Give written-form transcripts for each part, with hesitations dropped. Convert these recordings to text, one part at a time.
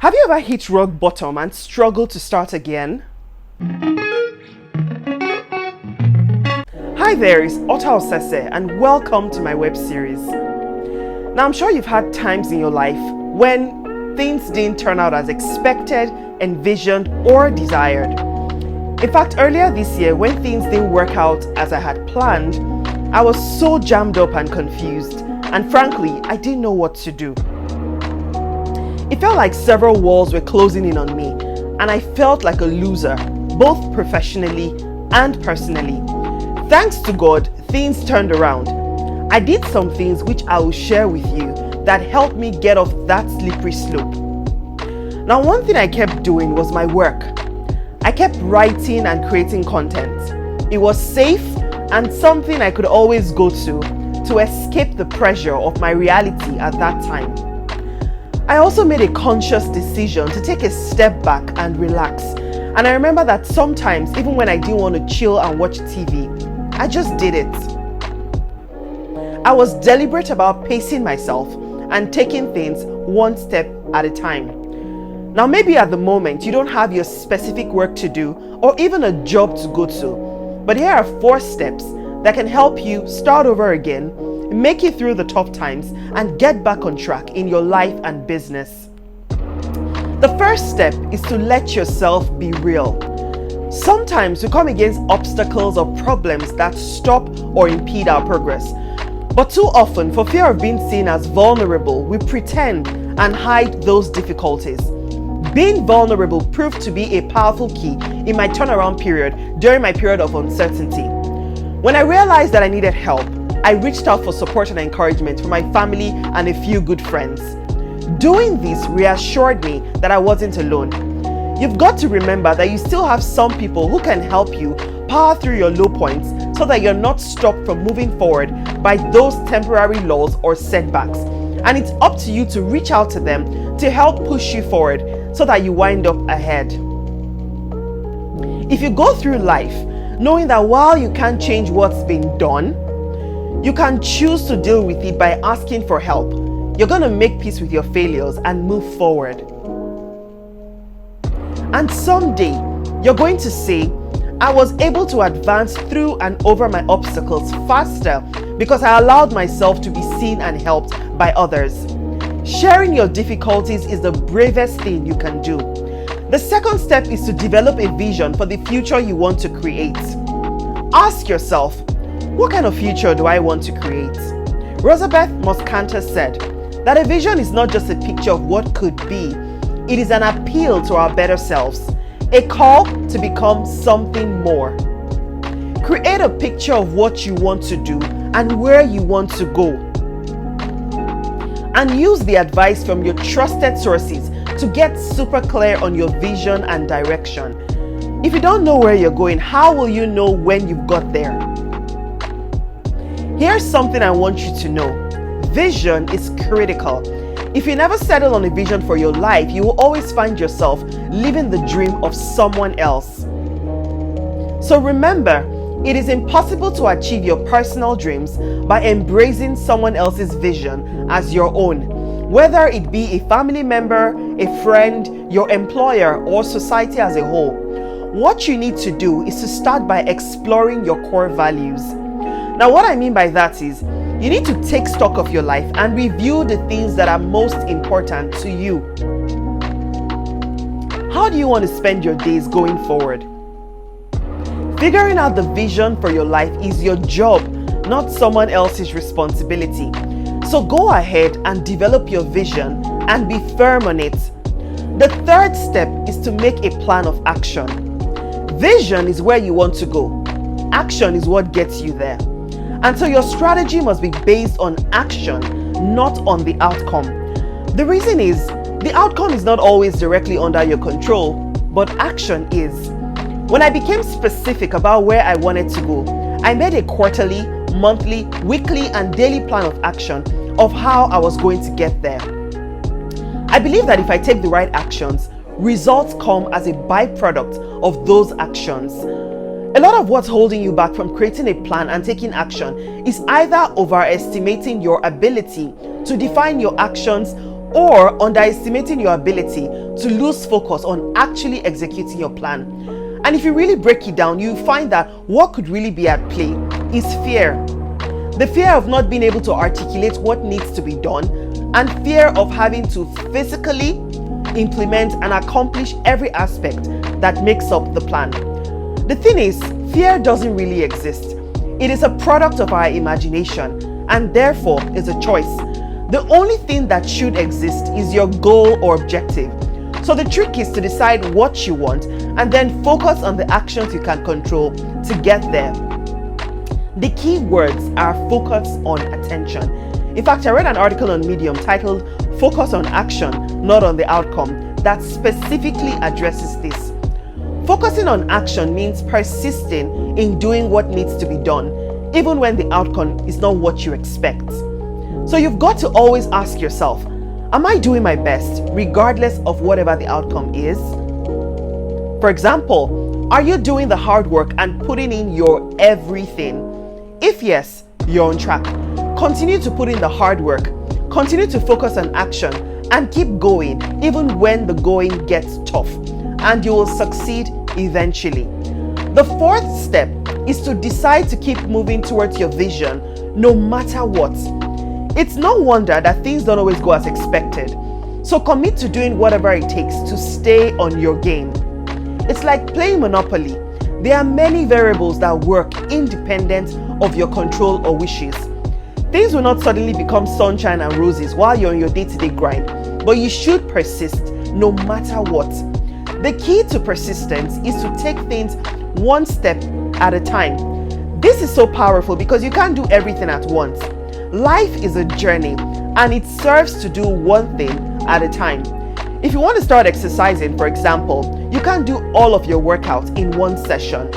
Have you ever hit rock bottom and struggled to start again? Hi there, it's Otaosese and welcome to my web series. Now I'm sure you've had times in your life when things didn't turn out as expected, envisioned, or desired. In fact, earlier this year when things didn't work out as I had planned, I was so jammed up and confused, and frankly, I didn't know what to do. It felt like several walls were closing in on me, and I felt like a loser, both professionally and personally. Thanks to God, things turned around. I did some things which I will share with you that helped me get off that slippery slope. Now, one thing I kept doing was my work. I kept writing and creating content. It was safe and something I could always go to escape the pressure of my reality at that time. I also made a conscious decision to take a step back and relax. And I remember that sometimes, even when I didn't want to chill and watch TV, I just did it. I was deliberate about pacing myself and taking things one step at a time. Now, maybe at the moment you don't have your specific work to do or even a job to go to, but here are 4 steps that can help you start over again, make it through the tough times, and get back on track in your life and business. The first step is to let yourself be real. Sometimes we come against obstacles or problems that stop or impede our progress. But too often, for fear of being seen as vulnerable, we pretend and hide those difficulties. Being vulnerable proved to be a powerful key in my turnaround period during my period of uncertainty. When I realized that I needed help, I reached out for support and encouragement from my family and a few good friends. Doing this reassured me that I wasn't alone. You've got to remember that you still have some people who can help you power through your low points so that you're not stopped from moving forward by those temporary lulls or setbacks. And it's up to you to reach out to them to help push you forward so that you wind up ahead. If you go through life knowing that while you can't change what's been done, you can choose to deal with it by asking for help, you're going to make peace with your failures and move forward. And someday, you're going to say, I was able to advance through and over my obstacles faster because I allowed myself to be seen and helped by others. Sharing your difficulties is the bravest thing you can do. The second step is to develop a vision for the future you want to create. Ask yourself, what kind of future do I want to create? Rosabeth Moscanter said that a vision is not just a picture of what could be, it is an appeal to our better selves, a call to become something more. Create a picture of what you want to do and where you want to go. And use the advice from your trusted sources to get super clear on your vision and direction. If you don't know where you're going, how will you know when you've got there? Here's something I want you to know. Vision is critical. If you never settle on a vision for your life, you will always find yourself living the dream of someone else. So remember, it is impossible to achieve your personal dreams by embracing someone else's vision as your own, whether it be a family member, a friend, your employer, or society as a whole. What you need to do is to start by exploring your core values. Now, what I mean by that is, you need to take stock of your life and review the things that are most important to you. How do you want to spend your days going forward? Figuring out the vision for your life is your job, not someone else's responsibility. So go ahead and develop your vision and be firm on it. The third step is to make a plan of action. Vision is where you want to go. Action is what gets you there. And so your strategy must be based on action, not on the outcome. The reason is, the outcome is not always directly under your control, but action is. When I became specific about where I wanted to go, I made a quarterly, monthly, weekly, and daily plan of action of how I was going to get there. I believe that if I take the right actions, results come as a byproduct of those actions. A lot of what's holding you back from creating a plan and taking action is either overestimating your ability to define your actions or underestimating your ability to lose focus on actually executing your plan. And if you really break it down, you find that what could really be at play is fear. The fear of not being able to articulate what needs to be done, and fear of having to physically implement and accomplish every aspect that makes up the plan. The thing is, fear doesn't really exist. It is a product of our imagination and therefore is a choice. The only thing that should exist is your goal or objective. So the trick is to decide what you want and then focus on the actions you can control to get there. The key words are focus on attention. In fact, I read an article on Medium titled Focus on Action, Not on the Outcome, that specifically addresses this. Focusing on action means persisting in doing what needs to be done, even when the outcome is not what you expect. So you've got to always ask yourself, am I doing my best regardless of whatever the outcome is? For example, are you doing the hard work and putting in your everything? If yes, you're on track. Continue to put in the hard work, continue to focus on action, and keep going even when the going gets tough, and you will succeed eventually. The fourth step is to decide to keep moving towards your vision no matter what. It's no wonder that things don't always go as expected. So commit to doing whatever it takes to stay on your game. It's like playing Monopoly. There are many variables that work independent of your control or wishes. Things will not suddenly become sunshine and roses while you're on your day-to-day grind, but you should persist no matter what. The key to persistence is to take things one step at a time. This is so powerful because you can't do everything at once. Life is a journey and it serves to do one thing at a time. If you want to start exercising, for example, you can't do all of your workouts in one session.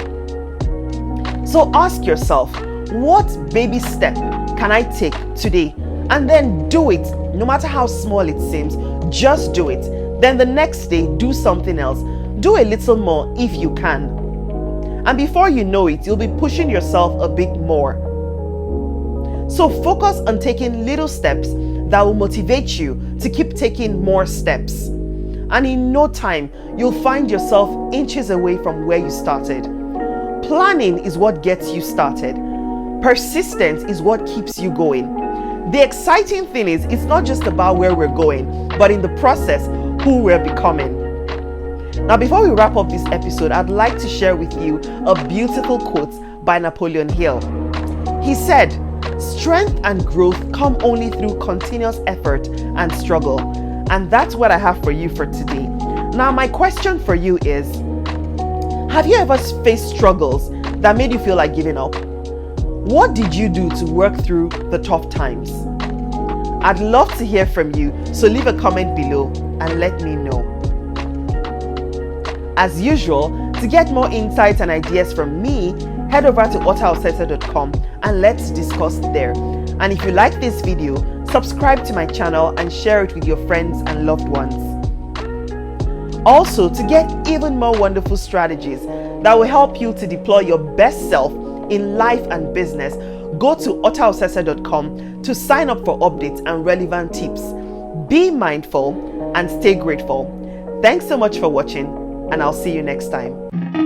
So ask yourself, what baby step can I take today? And then do it, no matter how small it seems, just do it. Then the next day, do something else. Do a little more if you can. And before you know it, you'll be pushing yourself a bit more. So focus on taking little steps that will motivate you to keep taking more steps. And in no time, you'll find yourself inches away from where you started. Planning is what gets you started. Persistence is what keeps you going. The exciting thing is, it's not just about where we're going, but in the process, who we're becoming. Now, before we wrap up this episode, I'd like to share with you a beautiful quote by Napoleon Hill. He said, "Strength and growth come only through continuous effort and struggle." And that's what I have for you for today. Now, my question for you is, have you ever faced struggles that made you feel like giving up? What did you do to work through the tough times? I'd love to hear from you, so leave a comment below and let me know. As usual, to get more insights and ideas from me, head over to Otaosese.com and let's discuss there. And if you like this video, subscribe to my channel and share it with your friends and loved ones. Also, to get even more wonderful strategies that will help you to deploy your best self in life and business, go to Otaosese.com to sign up for updates and relevant tips. Be mindful and stay grateful. Thanks so much for watching, and I'll see you next time.